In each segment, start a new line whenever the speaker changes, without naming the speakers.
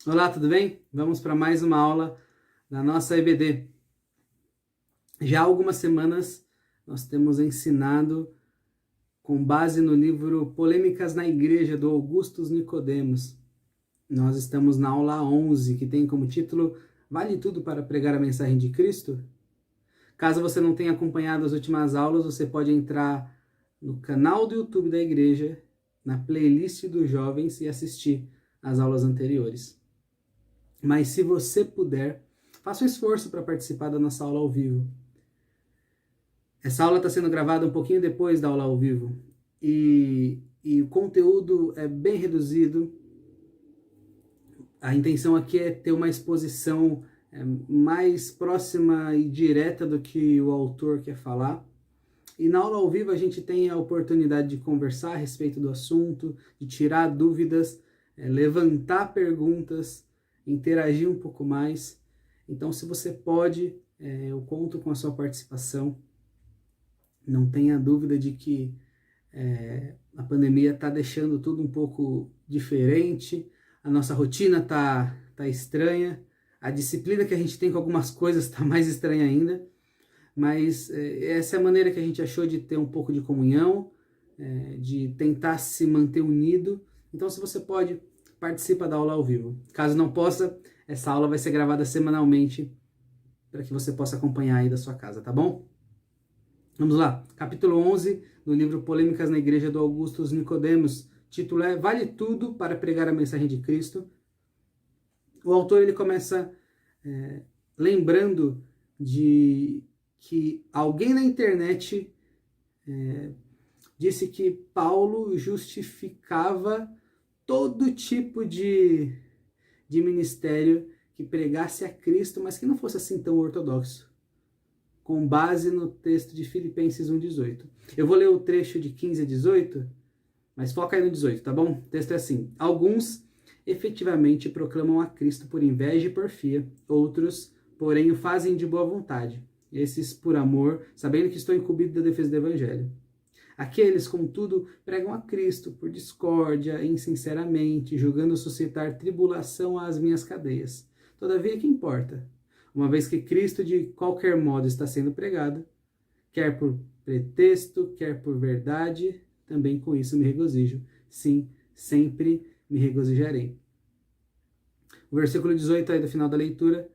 Olá, tudo bem? Vamos para mais uma aula da nossa EBD. Já há algumas semanas nós temos ensinado com base no livro Polêmicas na Igreja, do Augustus Nicodemos. Nós estamos na aula 11, que tem como título Vale Tudo para Pregar a Mensagem de Cristo? Caso você não tenha acompanhado as últimas aulas, você pode entrar no canal do YouTube da igreja, na playlist dos jovens e assistir às aulas anteriores. Mas se você puder, faça um esforço para participar da nossa aula ao vivo. Essa aula está sendo gravada um pouquinho depois da aula ao vivo. E o conteúdo é bem reduzido. A intenção aqui é ter uma exposição mais próxima e direta do que o autor quer falar. E na aula ao vivo a gente tem a oportunidade de conversar a respeito do assunto, de tirar dúvidas, levantar perguntas, interagir um pouco mais. Então, se você pode, eu conto com a sua participação. Não tenha dúvida de que a pandemia está deixando tudo um pouco diferente, a nossa rotina tá estranha, a disciplina que a gente tem com algumas coisas está mais estranha ainda, mas essa é a maneira que a gente achou de ter um pouco de comunhão, de tentar se manter unido. Então, se você pode, participa da aula ao vivo. Caso não possa, essa aula vai ser gravada semanalmente para que você possa acompanhar aí da sua casa, tá bom? Vamos lá, capítulo 11 do livro Polêmicas na Igreja, do Augustus Nicodemos. Título é Vale Tudo para Pregar a Mensagem de Cristo. O autor ele começa lembrando de que alguém na internet disse que Paulo justificava todo tipo de ministério que pregasse a Cristo, mas que não fosse assim tão ortodoxo, com base no texto de Filipenses 1,18. Eu vou ler o trecho de 15 a 18, mas foca aí no 18, tá bom? O texto é assim: alguns efetivamente proclamam a Cristo por inveja e porfia, outros, porém, o fazem de boa vontade, esses por amor, sabendo que estou incumbido da defesa do Evangelho. Aqueles, contudo, pregam a Cristo por discórdia, insinceramente, julgando suscitar tribulação às minhas cadeias. Todavia, que importa? Uma vez que Cristo de qualquer modo está sendo pregado, quer por pretexto, quer por verdade, também com isso me regozijo. Sim, sempre me regozijarei. O versículo 18 aí do final da leitura,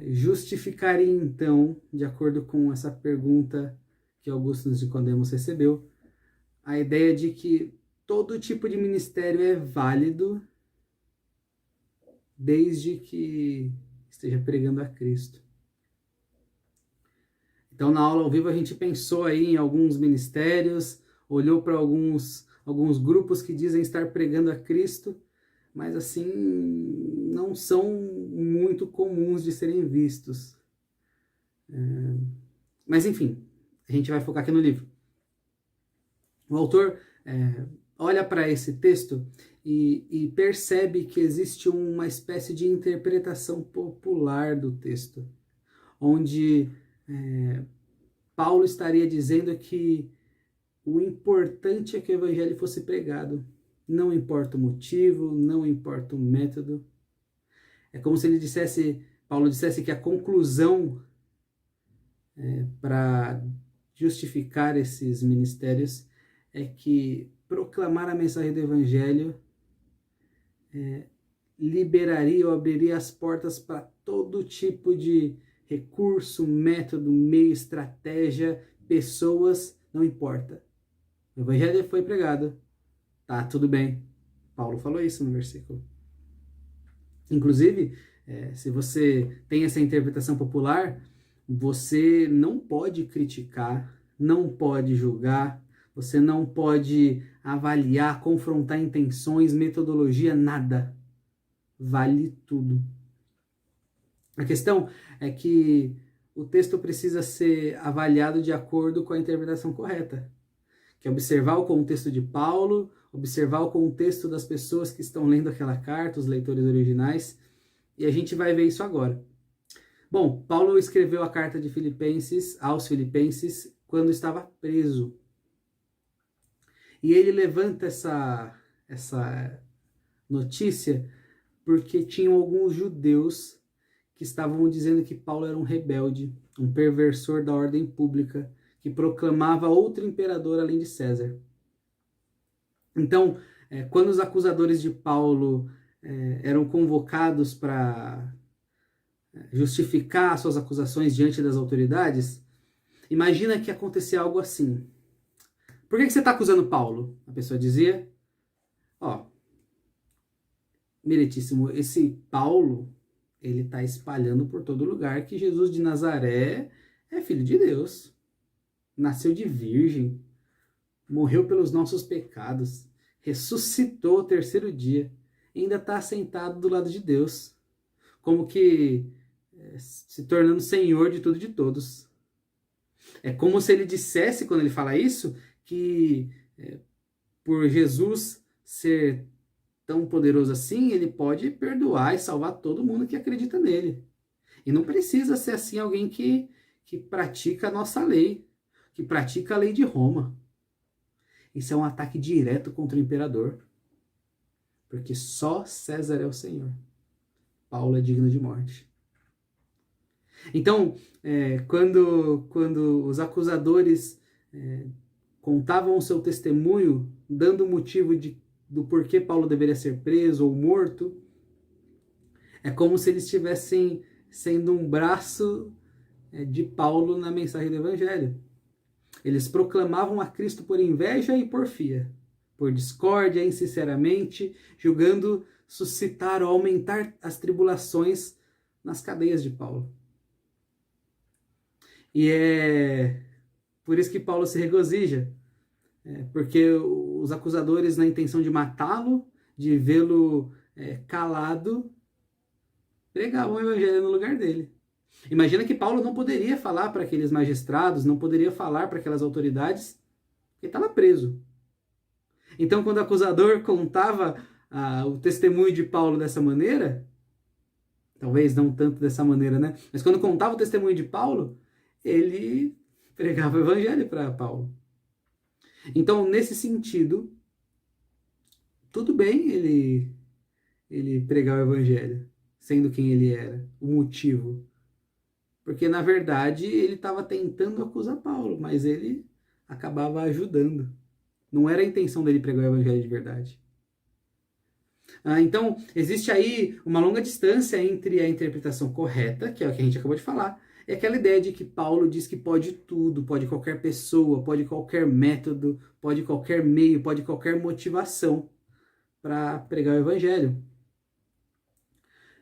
justificaria então, de acordo com essa pergunta que Augusto Nicodemos recebeu, a ideia de que todo tipo de ministério é válido desde que esteja pregando a Cristo. Então, na aula ao vivo, a gente pensou aí em alguns ministérios, olhou para alguns grupos que dizem estar pregando a Cristo, mas assim, não são muito comuns de serem vistos. Mas enfim, a gente vai focar aqui no livro. O autor olha para esse texto e percebe que existe uma espécie de interpretação popular do texto, onde Paulo estaria dizendo que o importante é que o evangelho fosse pregado. Não importa o motivo, não importa o método. É como se Paulo dissesse que a conclusão para justificar esses ministérios é que proclamar a mensagem do evangelho liberaria ou abriria as portas para todo tipo de recurso, método, meio, estratégia, pessoas, não importa. O evangelho foi pregado, tá, tudo bem. Paulo falou isso no versículo. Inclusive, se você tem essa interpretação popular, você não pode criticar, não pode julgar, você não pode avaliar, confrontar intenções, metodologia, nada. Vale tudo. A questão é que o texto precisa ser avaliado de acordo com a interpretação correta, que é observar o contexto de Paulo, observar o contexto das pessoas que estão lendo aquela carta, os leitores originais, e a gente vai ver isso agora. Bom, Paulo escreveu a carta de Filipenses aos Filipenses quando estava preso. E ele levanta essa notícia porque tinham alguns judeus que estavam dizendo que Paulo era um rebelde, um perversor da ordem pública, que proclamava outro imperador além de César. Então, quando os acusadores de Paulo eram convocados para justificar suas acusações diante das autoridades, imagina que acontecia algo assim. Por que você está acusando Paulo? A pessoa dizia, meritíssimo, esse Paulo, ele está espalhando por todo lugar que Jesus de Nazaré é filho de Deus, nasceu de virgem, morreu pelos nossos pecados, ressuscitou ao terceiro dia, ainda está sentado do lado de Deus, como que se tornando Senhor de tudo e de todos. É como se ele dissesse, quando ele fala isso, que por Jesus ser tão poderoso assim, ele pode perdoar e salvar todo mundo que acredita nele. E não precisa ser assim alguém que pratica a nossa lei, que pratica a lei de Roma. Isso é um ataque direto contra o imperador. Porque só César é o Senhor. Paulo é digno de morte. Então, quando os acusadores contavam o seu testemunho, dando o motivo do porquê Paulo deveria ser preso ou morto, é como se eles estivessem sendo um braço de Paulo na mensagem do Evangelho. Eles proclamavam a Cristo por inveja e porfia, por discórdia, insinceramente, julgando suscitar ou aumentar as tribulações nas cadeias de Paulo. E é por isso que Paulo se regozija, porque os acusadores, na intenção de matá-lo, de vê-lo calado, pregavam o evangelho no lugar dele. Imagina que Paulo não poderia falar para aqueles magistrados, não poderia falar para aquelas autoridades, porque estava preso. Então, quando o acusador contava o testemunho de Paulo dessa maneira, talvez não tanto dessa maneira, né? Mas quando contava o testemunho de Paulo, ele pregava o evangelho para Paulo. Então, nesse sentido, tudo bem ele pregar o evangelho, sendo quem ele era, o motivo. Porque, na verdade, ele estava tentando acusar Paulo, mas ele acabava ajudando. Não era a intenção dele pregar o evangelho de verdade. Então, existe aí uma longa distância entre a interpretação correta, que é o que a gente acabou de falar, e aquela ideia de que Paulo diz que pode tudo, pode qualquer pessoa, pode qualquer método, pode qualquer meio, pode qualquer motivação para pregar o evangelho.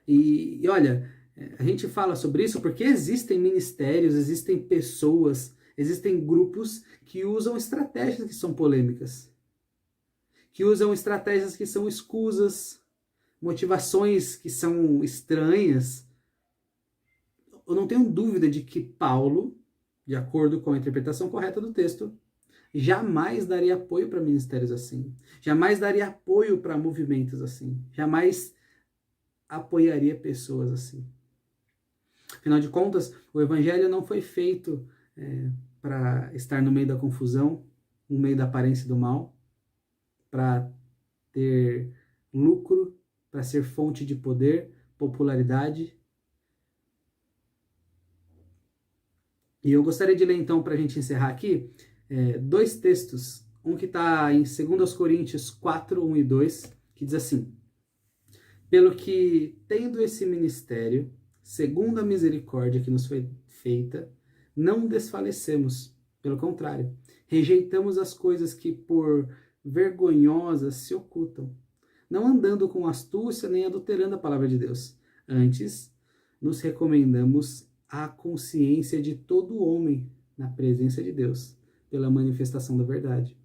E olha, a gente fala sobre isso porque existem ministérios, existem pessoas, existem grupos que usam estratégias que são polêmicas, que usam estratégias que são escusas, motivações que são estranhas. Eu não tenho dúvida de que Paulo, de acordo com a interpretação correta do texto, jamais daria apoio para ministérios assim, jamais daria apoio para movimentos assim, jamais apoiaria pessoas assim. Afinal de contas, o evangelho não foi feito para estar no meio da confusão, no meio da aparência do mal, para ter lucro, para ser fonte de poder, popularidade. E eu gostaria de ler então, para a gente encerrar aqui, dois textos. Um que está em 2 Coríntios 4, 1 e 2, que diz assim: pelo que, tendo esse ministério, segundo a misericórdia que nos foi feita, não desfalecemos. Pelo contrário, rejeitamos as coisas que por vergonhosas se ocultam, não andando com astúcia nem adulterando a palavra de Deus. Antes, nos recomendamos à consciência de todo homem na presença de Deus, pela manifestação da verdade.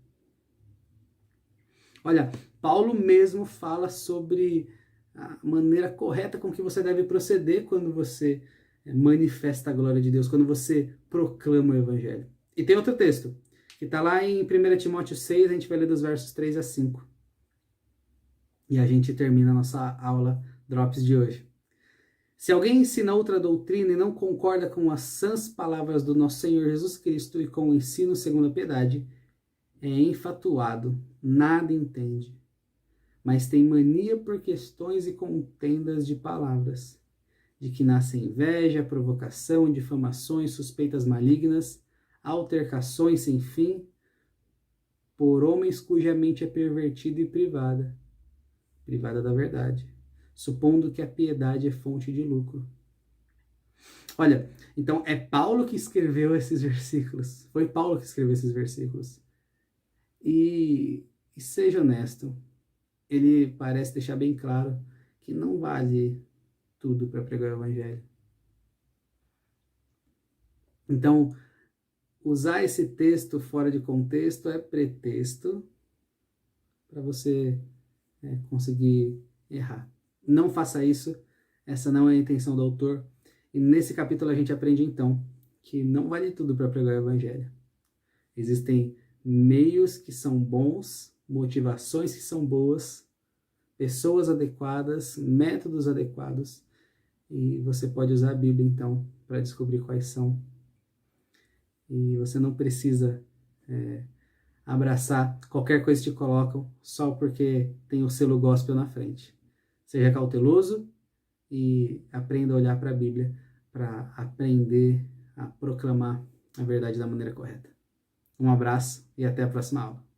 Olha, Paulo mesmo fala sobre a maneira correta com que você deve proceder quando você manifesta a glória de Deus, quando você proclama o evangelho. E tem outro texto, que está lá em 1 Timóteo 6, a gente vai ler dos versos 3 a 5. E a gente termina a nossa aula Drops de hoje. Se alguém ensina outra doutrina e não concorda com as sãs palavras do nosso Senhor Jesus Cristo e com o ensino segundo a piedade, é enfatuado, nada entende, mas têm mania por questões e contendas de palavras, de que nascem inveja, provocação, difamações, suspeitas malignas, altercações sem fim, por homens cuja mente é pervertida e privada da verdade, supondo que a piedade é fonte de lucro. Olha, então é Paulo que escreveu esses versículos. Foi Paulo que escreveu esses versículos. E seja honesto, ele parece deixar bem claro que não vale tudo para pregar o evangelho. Então, usar esse texto fora de contexto é pretexto para você conseguir errar. Não faça isso, essa não é a intenção do autor. E nesse capítulo a gente aprende então que não vale tudo para pregar o evangelho. Existem meios que são bons, motivações que são boas, pessoas adequadas, métodos adequados, e você pode usar a Bíblia então para descobrir quais são. E você não precisa abraçar qualquer coisa que te colocam só porque tem o selo gospel na frente. Seja cauteloso e aprenda a olhar para a Bíblia para aprender a proclamar a verdade da maneira correta. Um abraço e até a próxima aula.